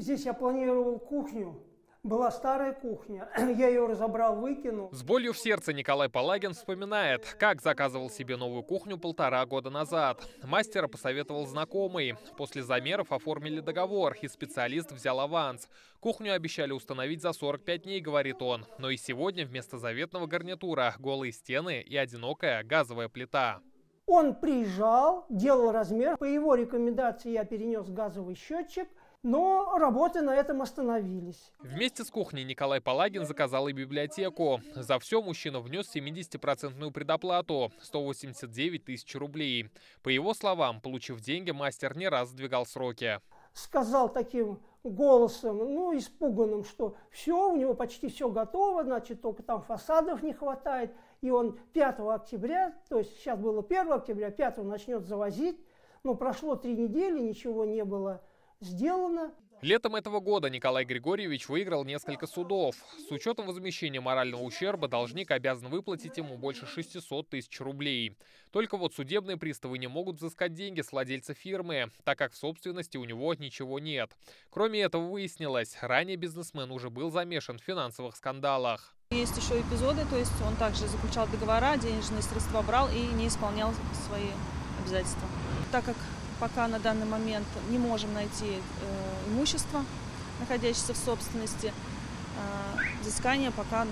Здесь я планировал кухню. Была старая кухня, я ее разобрал, выкинул. С болью в сердце Николай Палагин вспоминает, как заказывал себе новую кухню 1,5 года назад. Мастера посоветовал знакомый. После замеров оформили договор, и специалист взял аванс. Кухню обещали установить за 45 дней, говорит он. Но и сегодня вместо заветного гарнитура голые стены и одинокая газовая плита. Он приезжал, делал размер. По его рекомендации я перенес газовый счетчик. Но работы на этом остановились. Вместе с кухней Николай Палагин заказал и библиотеку. За все мужчина внес 70% предоплату – 189 тысяч рублей. По его словам, получив деньги, мастер не раз сдвигал сроки. Сказал таким голосом, испуганным, что все, у него почти все готово, значит, только там фасадов не хватает. И он 5 октября, то есть сейчас было 1 октября, 5 начнет завозить. Но прошло 3 недели, ничего не было сделано. Летом этого года Николай Григорьевич выиграл несколько судов. С учетом возмещения морального ущерба должник обязан выплатить ему больше 600 тысяч рублей. Только вот судебные приставы не могут взыскать деньги с владельца фирмы, так как в собственности у него ничего нет. Кроме этого, выяснилось, ранее бизнесмен уже был замешан в финансовых скандалах. Есть еще эпизоды, то есть он также заключал договора, денежные средства брал и не исполнял свои обязательства. Так как пока на данный момент не можем найти имущество, находящееся в собственности, взыскание пока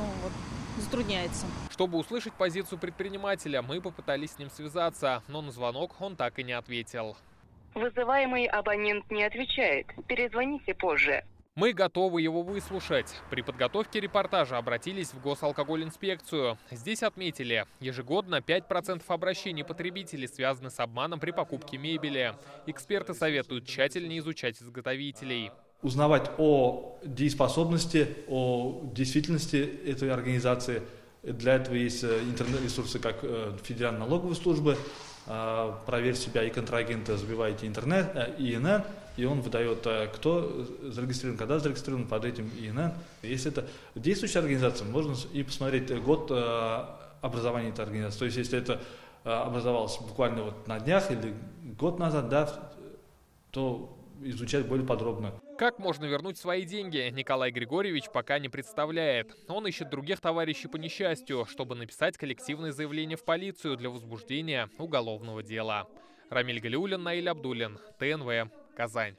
затрудняется. Чтобы услышать позицию предпринимателя, мы попытались с ним связаться, но на звонок он так и не ответил. Вызываемый абонент не отвечает. Перезвоните позже. Мы готовы его выслушать. При подготовке репортажа обратились в Госалкогольинспекцию. Здесь отметили, ежегодно 5% обращений потребителей связаны с обманом при покупке мебели. Эксперты советуют тщательнее изучать изготовителей. Узнавать о дееспособности, о действительности этой организации. Для этого есть интернет-ресурсы, как Федеральной налоговой службы. Проверь себя и контрагента, забиваете интернет, ИНН, и он выдает, кто зарегистрирован, когда зарегистрирован под этим ИНН. Если это действующая организация, можно и посмотреть год образования этой организации. То есть, если это образовалось буквально на днях или год назад, то изучать более подробно. Как можно вернуть свои деньги, Николай Григорьевич пока не представляет. Он ищет других товарищей по несчастью, чтобы написать коллективное заявление в полицию для возбуждения уголовного дела. Рамиль Галиуллин, Наиль Абдуллин, ТНВ, Казань.